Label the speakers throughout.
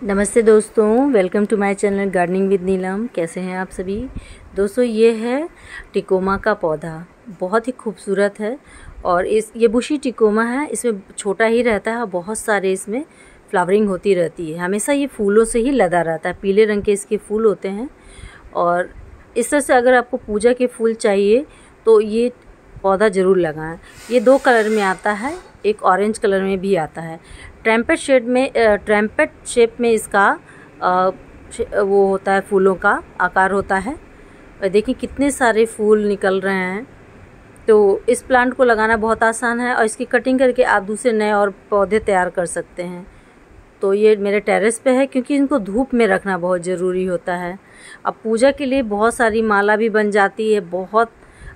Speaker 1: नमस्ते दोस्तों, welcome to my channel gardening with Neelam. कैसे हैं आप सभी दोस्तों। ये है टिकोमा का पौधा, बहुत ही खूबसूरत है और ये बुशी टिकोमा है। इसमें छोटा ही रहता है, बहुत सारे इसमें फ्लावरिंग होती रहती है। हमेशा ये फूलों से ही लदा रहता है, पीले रंग के इसके फूल होते हैं। और इस तरह से अगर आपको पूजा के फूल चाहिए तो ये पौधा ज़रूर लगाएं। ये 2 कलर में आता है, एक ऑरेंज कलर में भी आता है। ट्रैम्पेट शेप में इसका वो होता है, फूलों का आकार होता है। और देखिए कितने सारे फूल निकल रहे हैं। तो इस प्लांट को लगाना बहुत आसान है और इसकी कटिंग करके आप दूसरे नए और पौधे तैयार कर सकते हैं। तो ये मेरे टेरेस पे है, क्योंकि इनको धूप में रखना बहुत ज़रूरी होता है। अब पूजा के लिए बहुत सारी माला भी बन जाती है। बहुत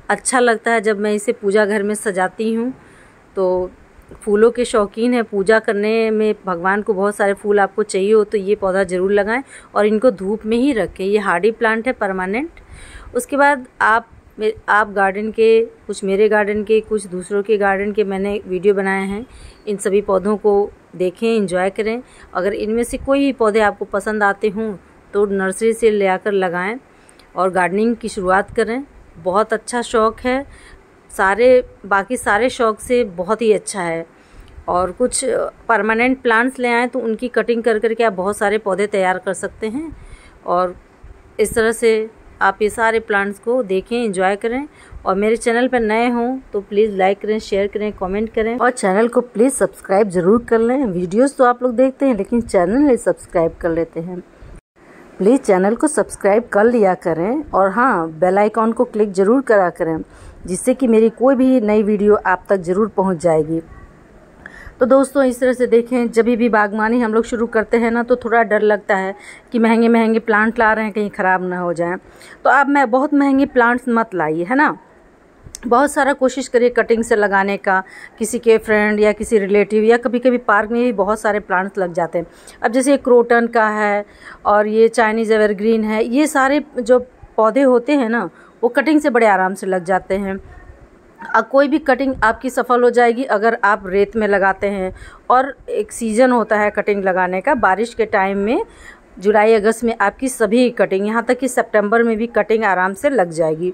Speaker 1: अच्छा लगता है जब मैं इसे पूजा घर में सजाती हूँ। तो फूलों के शौकीन है, पूजा करने में भगवान को बहुत सारे फूल आपको चाहिए हो तो ये पौधा ज़रूर लगाएं और इनको धूप में ही रखें। ये हार्डी प्लांट है, परमानेंट। उसके बाद आप गार्डन के, कुछ मेरे गार्डन के, कुछ दूसरों के गार्डन के मैंने वीडियो बनाए हैं। इन सभी पौधों को देखें, एंजॉय करें। अगर इनमें से कोई भी पौधे आपको पसंद आते हों तो नर्सरी से ले आकर लगाएँ और गार्डनिंग की शुरुआत करें। बहुत अच्छा शौक़ है, बाकी सारे शौक़ से बहुत ही अच्छा है। और कुछ परमानेंट प्लांट्स ले आएँ तो उनकी कटिंग कर करके आप बहुत सारे पौधे तैयार कर सकते हैं। और इस तरह से आप ये सारे प्लांट्स को देखें, एंजॉय करें। और मेरे चैनल पर नए हों तो प्लीज़ लाइक करें, शेयर करें, कमेंट करें और चैनल को प्लीज़ सब्सक्राइब ज़रूर कर लें। वीडियोस तो आप लोग देखते हैं लेकिन चैनल सब्सक्राइब कर लेते हैं। प्लीज़ चैनल को सब्सक्राइब कर लिया करें और हाँ, बेल आइकॉन को क्लिक ज़रूर करा करें, जिससे कि मेरी कोई भी नई वीडियो आप तक ज़रूर पहुंच जाएगी। तो दोस्तों, इस तरह से देखें, जब भी बागवानी हम लोग शुरू करते हैं ना तो थोड़ा डर लगता है कि महंगे महंगे प्लांट ला रहे हैं, कहीं ख़राब ना हो जाएं। तो आप बहुत महंगे प्लांट्स मत लाइए, है ना। बहुत सारा कोशिश करिए कटिंग से लगाने का, किसी के फ्रेंड या किसी रिलेटिव, या कभी कभी पार्क में भी बहुत सारे प्लांट्स लग जाते हैं। अब जैसे क्रोटन का है और ये चाइनीज़ एवरग्रीन है, ये सारे जो पौधे होते हैं ना वो कटिंग से बड़े आराम से लग जाते हैं। कोई भी कटिंग आपकी सफल हो जाएगी अगर आप रेत में लगाते हैं। और एक सीज़न होता है कटिंग लगाने का, बारिश के टाइम में जुलाई अगस्त में आपकी सभी कटिंग, यहाँ तक कि सितंबर में भी कटिंग आराम से लग जाएगी।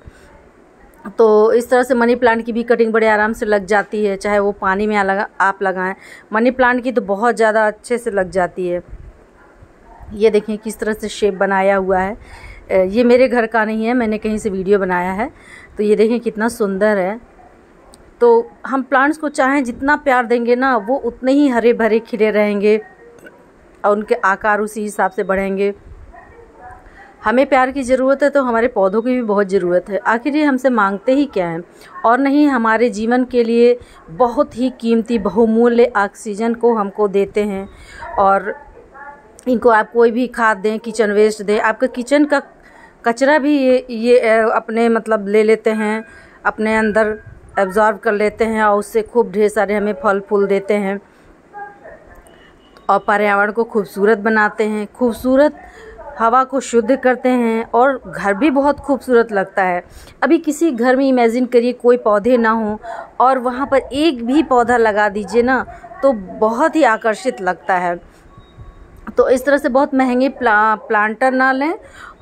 Speaker 1: तो इस तरह से मनी प्लांट की भी कटिंग बड़े आराम से लग जाती है, चाहे वो पानी में आप लगाएं। मनी प्लांट की तो बहुत ज़्यादा अच्छे से लग जाती है। ये देखें किस तरह से शेप बनाया हुआ है। ये मेरे घर का नहीं है, मैंने कहीं से वीडियो बनाया है। तो ये देखें कितना सुंदर है। तो हम प्लांट्स को चाहें जितना प्यार देंगे ना, वो उतने ही हरे भरे खिले रहेंगे और उनके आकार उसी हिसाब से बढ़ेंगे। हमें प्यार की ज़रूरत है तो हमारे पौधों की भी बहुत ज़रूरत है। आखिर ये हमसे मांगते ही क्या हैं, और नहीं हमारे जीवन के लिए बहुत ही कीमती बहुमूल्य ऑक्सीजन को हमको देते हैं। और इनको आप कोई भी खाद दें, किचन वेस्ट दें, आपका किचन का कचरा भी ये अपने मतलब ले लेते हैं, अपने अंदर एब्जॉर्ब कर लेते हैं और उससे खूब ढेर सारे हमें फल फूल देते हैं और पर्यावरण को खूबसूरत बनाते हैं, खूबसूरत हवा को शुद्ध करते हैं और घर भी बहुत खूबसूरत लगता है। अभी किसी घर में इमेजिन करिए कोई पौधे ना हो और वहाँ पर एक भी पौधा लगा दीजिए ना, तो बहुत ही आकर्षित लगता है। तो इस तरह से बहुत महंगे प्लांटर ना लें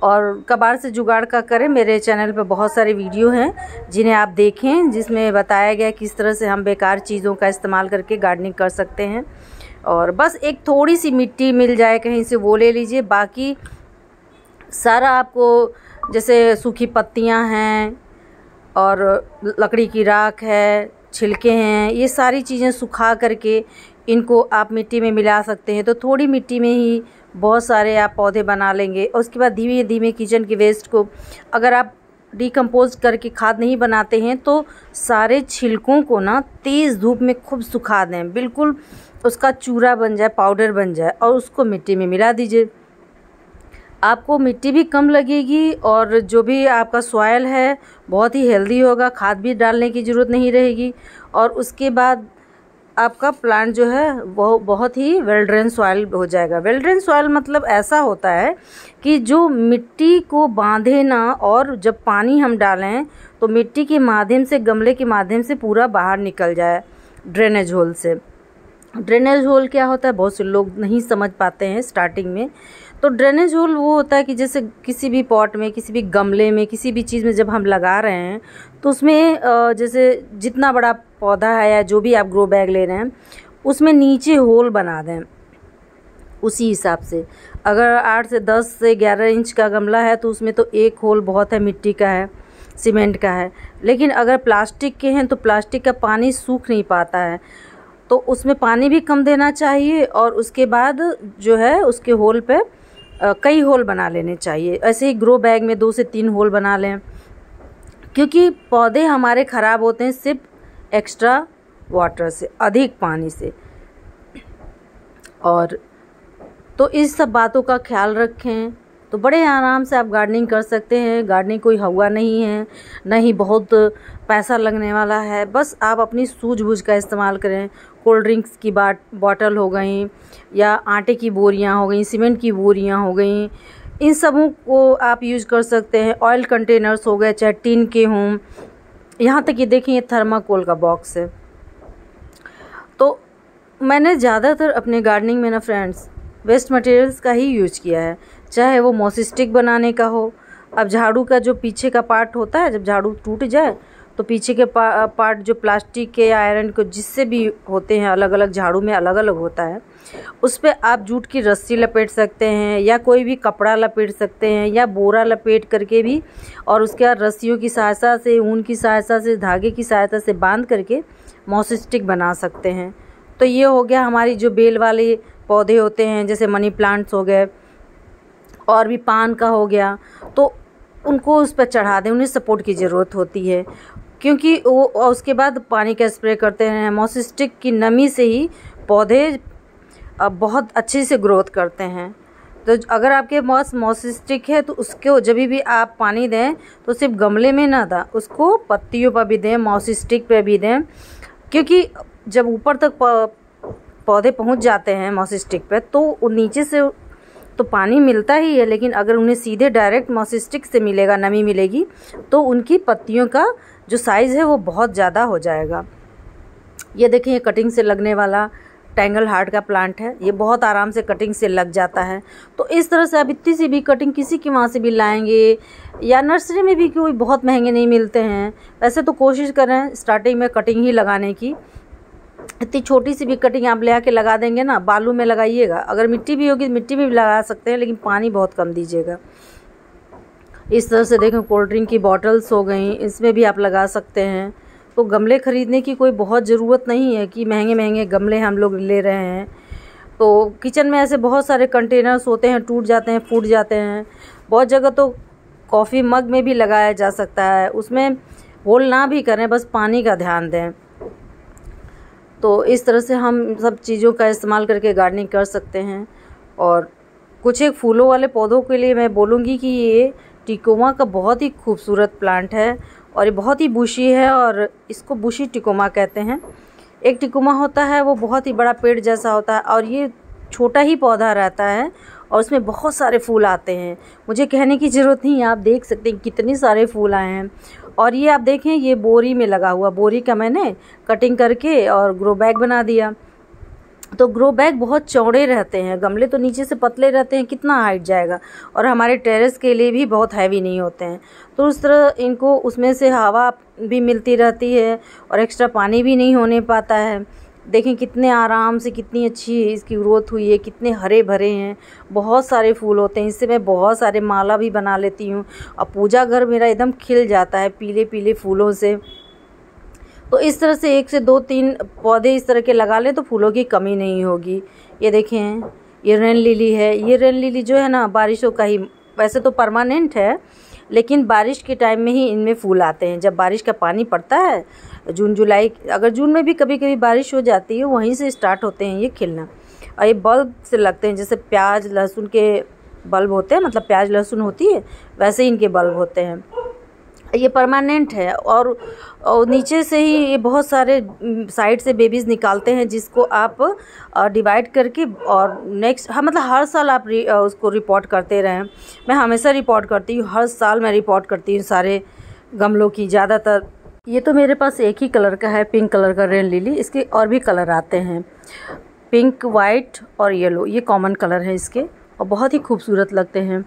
Speaker 1: और कबाड़ से जुगाड़ का करें। मेरे चैनल पे बहुत सारे वीडियो हैं जिन्हें आप देखें, जिसमें बताया गया किस तरह से हम बेकार चीज़ों का इस्तेमाल करके गार्डनिंग कर सकते हैं। और बस एक थोड़ी सी मिट्टी मिल जाए कहीं से वो ले लीजिए, बाकी सारा आपको, जैसे सूखी पत्तियां हैं और लकड़ी की राख है, छिलके हैं, ये सारी चीज़ें सुखा करके इनको आप मिट्टी में मिला सकते हैं। तो थोड़ी मिट्टी में ही बहुत सारे आप पौधे बना लेंगे। और उसके बाद धीमे धीमे किचन के वेस्ट को अगर आप डिकम्पोज करके खाद नहीं बनाते हैं तो सारे छिलकों को ना तेज़ धूप में खूब सुखा दें, बिल्कुल उसका चूरा बन जाए, पाउडर बन जाए, और उसको मिट्टी में मिला दीजिए। आपको मिट्टी भी कम लगेगी और जो भी आपका सॉइल है बहुत ही हेल्दी होगा, खाद भी डालने की ज़रूरत नहीं रहेगी। और उसके बाद आपका प्लांट जो है वो बहुत ही वेल ड्रेन सॉइल हो जाएगा। वेल ड्रेन सॉइल मतलब ऐसा होता है कि जो मिट्टी को बांधे ना, और जब पानी हम डालें तो मिट्टी के माध्यम से, गमले के माध्यम से पूरा बाहर निकल जाए ड्रेनेज होल से। ड्रेनेज होल क्या होता है, बहुत से लोग नहीं समझ पाते हैं स्टार्टिंग में। तो ड्रेनेज होल वो होता है कि जैसे किसी भी पॉट में, किसी भी गमले में, किसी भी चीज़ में जब हम लगा रहे हैं तो उसमें जैसे जितना बड़ा पौधा है या जो भी आप ग्रो बैग ले रहे हैं उसमें नीचे होल बना दें। उसी हिसाब से अगर 8 से 10 से 11 इंच का गमला है तो उसमें तो एक होल बहुत है, मिट्टी का है, सीमेंट का है। लेकिन अगर प्लास्टिक के हैं तो प्लास्टिक का पानी सूख नहीं पाता है, तो उसमें पानी भी कम देना चाहिए और उसके बाद जो है उसके होल पे कई होल बना लेने चाहिए। ऐसे ही ग्रो बैग में 2 से 3 होल बना लें, क्योंकि पौधे हमारे ख़राब होते हैं सिर्फ एक्स्ट्रा वाटर से, अधिक पानी से। और तो इस सब बातों का ख्याल रखें तो बड़े आराम से आप गार्डनिंग कर सकते हैं। गार्डनिंग कोई हवा नहीं है, ना ही बहुत पैसा लगने वाला है। बस आप अपनी सूझबूझ का इस्तेमाल करें। कोल्ड ड्रिंक्स की बॉटल हो गई या आटे की बोरियां हो गई, सीमेंट की बोरियां हो गई, इन सबों को आप यूज़ कर सकते हैं। ऑयल कंटेनर्स हो गए, चाहे टिन के हों, यहाँ तक ये देखिए ये थर्माकोल का बॉक्स है। तो मैंने ज़्यादातर अपने गार्डनिंग में ना फ्रेंड्स वेस्ट मटेरियल्स का ही यूज किया है, चाहे वो मॉसी स्टिक बनाने का हो। अब झाड़ू का जो पीछे का पार्ट होता है, जब झाड़ू टूट जाए तो पीछे के पार्ट जो प्लास्टिक के या आयरन को जिससे भी होते हैं, अलग अलग झाड़ू में अलग अलग होता है, उस पर आप जूट की रस्सी लपेट सकते हैं या कोई भी कपड़ा लपेट सकते हैं या बोरा लपेट करके भी, और उसके बाद रस्सियों की सहायता से, ऊन की सहायता से, धागे की सहायता से बांध करके मॉसी स्टिक बना सकते हैं। तो ये हो गया हमारी जो बेल वाले पौधे होते हैं, जैसे मनी प्लांट्स हो गए और भी पान का हो गया, तो उनको उस पर चढ़ा दें। उन्हें सपोर्ट की ज़रूरत होती है, क्योंकि वो उसके बाद पानी का स्प्रे करते हैं। मॉसी स्टिक की नमी से ही पौधे बहुत अच्छे से ग्रोथ करते हैं। तो अगर आपके पास मॉसी स्टिक है तो उसको जब भी आप पानी दें तो सिर्फ गमले में ना दें, उसको पत्तियों पर भी दें, मॉसी स्टिक पर भी दें, क्योंकि जब ऊपर तक पौधे पहुंच जाते हैं मॉसी स्टिक पे तो नीचे से तो पानी मिलता ही है, लेकिन अगर उन्हें सीधे डायरेक्ट मॉसी स्टिक से मिलेगा, नमी मिलेगी, तो उनकी पत्तियों का जो साइज़ है वो बहुत ज़्यादा हो जाएगा। ये देखिए कटिंग से लगने वाला टैंगल हार्ट का प्लांट है, ये बहुत आराम से कटिंग से लग जाता है। तो इस तरह से आप इतनी सी भी कटिंग किसी की वहाँ से भी लाएंगे या नर्सरी में भी, कोई बहुत महंगे नहीं मिलते हैं। वैसे तो कोशिश करें स्टार्टिंग में कटिंग ही लगाने की। इतनी छोटी सी भी कटिंग आप ले आके लगा देंगे ना, बालू में लगाइएगा, अगर मिट्टी भी होगी मिट्टी में भी लगा सकते हैं, लेकिन पानी बहुत कम दीजिएगा। इस तरह से देखें कोल्ड ड्रिंक की बॉटल्स हो गई, इसमें भी आप लगा सकते हैं। तो गमले ख़रीदने की कोई बहुत ज़रूरत नहीं है कि महंगे महंगे गमले हम लोग ले रहे हैं। तो किचन में ऐसे बहुत सारे कंटेनर्स होते हैं, टूट जाते हैं, फूट जाते हैं। बहुत जगह तो कॉफ़ी मग में भी लगाया जा सकता है, उसमें होल ना भी करें, बस पानी का ध्यान दें। तो इस तरह से हम सब चीज़ों का इस्तेमाल करके गार्डनिंग कर सकते हैं। और कुछ एक फूलों वाले पौधों के लिए मैं बोलूँगी कि ये टिकोमा का बहुत ही खूबसूरत प्लांट है और ये बहुत ही बुशी है और इसको बुशी टिकोमा कहते हैं। एक टिकोमा होता है वो बहुत ही बड़ा पेड़ जैसा होता है और ये छोटा ही पौधा रहता है और उसमें बहुत सारे फूल आते हैं। मुझे कहने की ज़रूरत नहीं है, आप देख सकते हैं कितने सारे फूल आए हैं। और ये आप देखें ये बोरी में लगा हुआ, बोरी का मैंने कटिंग करके और ग्रो बैग बना दिया। तो ग्रो बैग बहुत चौड़े रहते हैं, गमले तो नीचे से पतले रहते हैं, कितना हाइट जाएगा, और हमारे टेरेस के लिए भी बहुत हैवी नहीं होते हैं। तो उस तरह इनको उसमें से हवा भी मिलती रहती है और एक्स्ट्रा पानी भी नहीं होने पाता है। देखें कितने आराम से, कितनी अच्छी इसकी ग्रोथ हुई है, कितने हरे भरे हैं, बहुत सारे फूल होते हैं। इससे मैं बहुत सारे माला भी बना लेती हूँ और पूजा घर मेरा एकदम खिल जाता है पीले पीले फूलों से। तो इस तरह से 1 से 2-3 पौधे इस तरह के लगा लें तो फूलों की कमी नहीं होगी। ये देखें ये रेन लिली है। ये रेन लिली जो है ना बारिशों का ही, वैसे तो परमानेंट है, लेकिन बारिश के टाइम में ही इनमें फूल आते हैं। जब बारिश का पानी पड़ता है जून जुलाई, अगर जून में भी कभी कभी बारिश हो जाती है, वहीं से स्टार्ट होते हैं ये खिलना। और ये बल्ब से लगते हैं, जैसे प्याज लहसुन के बल्ब होते हैं, मतलब प्याज लहसुन होती है वैसे ही इनके बल्ब होते हैं। ये परमानेंट है और नीचे से ही ये बहुत सारे साइड से बेबीज़ निकालते हैं, जिसको आप डिवाइड करके और नेक्स्ट मतलब हर साल आप उसको रिपोर्ट करते रहें। मैं हमेशा रिपोर्ट करती हूँ, हर साल मैं रिपोर्ट करती हूँ सारे गमलों की ज़्यादातर। ये तो मेरे पास एक ही कलर का है, पिंक कलर का रेन लिली, इसके और भी कलर आते हैं। पिंक, वाइट और येलो, ये कॉमन कलर है इसके और बहुत ही खूबसूरत लगते हैं।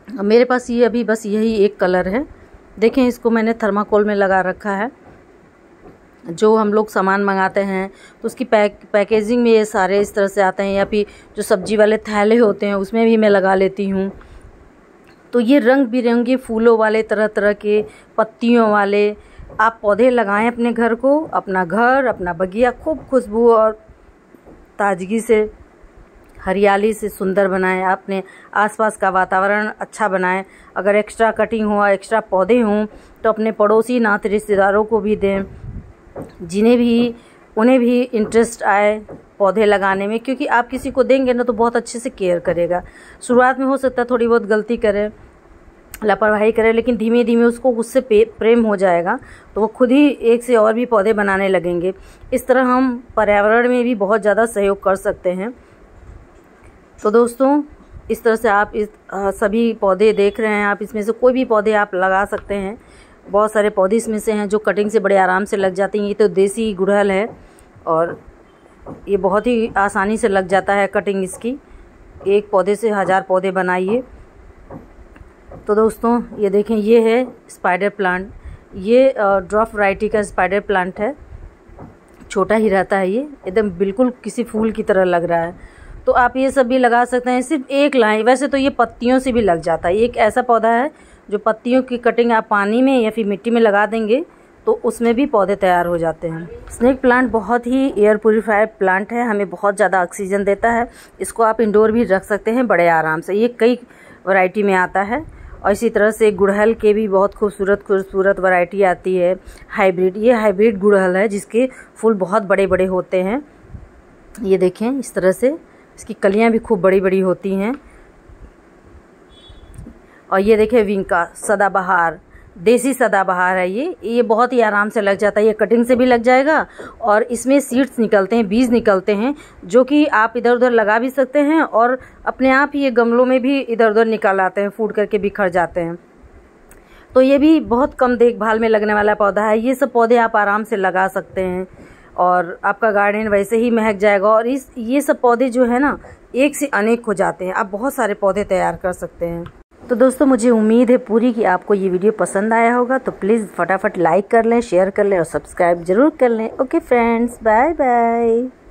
Speaker 1: मेरे पास ये अभी बस यही एक कलर है। देखें, इसको मैंने थर्माकोल में लगा रखा है। जो हम लोग सामान मंगाते हैं तो उसकी पैकेजिंग में ये सारे इस तरह से आते हैं, या फिर जो सब्जी वाले थैले होते हैं उसमें भी मैं लगा लेती हूँ। तो ये रंग बिरंगे फूलों वाले, तरह तरह के पत्तियों वाले आप पौधे लगाएं अपने घर को, अपना घर, अपना बगिया खूब खुशबू और ताजगी से, हरियाली से सुंदर बनाएं। अपने आसपास का वातावरण अच्छा बनाएं। अगर एक्स्ट्रा कटिंग हो, एक्स्ट्रा पौधे हों तो अपने पड़ोसी, नाते रिश्तेदारों को भी दें, उन्हें भी इंटरेस्ट आए पौधे लगाने में, क्योंकि आप किसी को देंगे ना तो बहुत अच्छे से केयर करेगा। शुरुआत में हो सकता है थोड़ी बहुत गलती करे, लापरवाही करे, लेकिन धीमे धीमे उसको उससे प्रेम हो जाएगा तो वो खुद ही एक से और भी पौधे बनाने लगेंगे। इस तरह हम पर्यावरण में भी बहुत ज़्यादा सहयोग कर सकते हैं। तो दोस्तों, इस तरह से आप इस सभी पौधे देख रहे हैं, आप इसमें से कोई भी पौधे आप लगा सकते हैं। बहुत सारे पौधे इसमें से हैं जो कटिंग से बड़े आराम से लग जाते हैं। ये तो देसी गुड़हल है और ये बहुत ही आसानी से लग जाता है कटिंग इसकी। एक पौधे से 1000 पौधे बनाइए। तो दोस्तों, ये देखें, ये है स्पाइडर प्लांट। ये ड्वार्फ वैरायटी का स्पाइडर प्लांट है। छोटा ही रहता है, ये एकदम बिल्कुल किसी फूल की तरह लग रहा है। तो आप ये सब भी लगा सकते हैं। सिर्फ एक लाइन, वैसे तो ये पत्तियों से भी लग जाता है। एक ऐसा पौधा है जो पत्तियों की कटिंग आप पानी में या फिर मिट्टी में लगा देंगे तो उसमें भी पौधे तैयार हो जाते हैं। स्नेक प्लांट बहुत ही एयर प्यूरीफायर प्लांट है, हमें बहुत ज़्यादा ऑक्सीजन देता है। इसको आप इंडोर भी रख सकते हैं बड़े आराम से। ये कई वैरायटी में आता है। और इसी तरह से गुड़हल के भी बहुत खूबसूरत वैरायटी आती है, हाइब्रिड। ये हाइब्रिड गुड़हल है जिसके फूल बहुत बड़े बड़े होते हैं। ये देखें, इस तरह से इसकी कलियां भी खूब बड़ी बड़ी होती हैं। और ये देखें, विंका सदाबहार, देसी सदाबहार है ये बहुत ही आराम से लग जाता है। ये कटिंग से भी लग जाएगा और इसमें सीड्स निकलते हैं, बीज निकलते हैं, जो कि आप इधर उधर लगा भी सकते हैं और अपने आप ही ये गमलों में भी इधर उधर निकल आते हैं, फूट करके बिखर जाते हैं। तो ये भी बहुत कम देखभाल में लगने वाला पौधा है। ये सब पौधे आप आराम से लगा सकते हैं और आपका गार्डन वैसे ही महक जाएगा। और ये सब पौधे जो है ना, एक से अनेक हो जाते हैं। आप बहुत सारे पौधे तैयार कर सकते हैं। तो दोस्तों, मुझे उम्मीद है पूरी कि आपको ये वीडियो पसंद आया होगा। तो प्लीज़ फटाफट लाइक कर लें, शेयर कर लें और सब्सक्राइब ज़रूर कर लें। Okay friends, bye bye.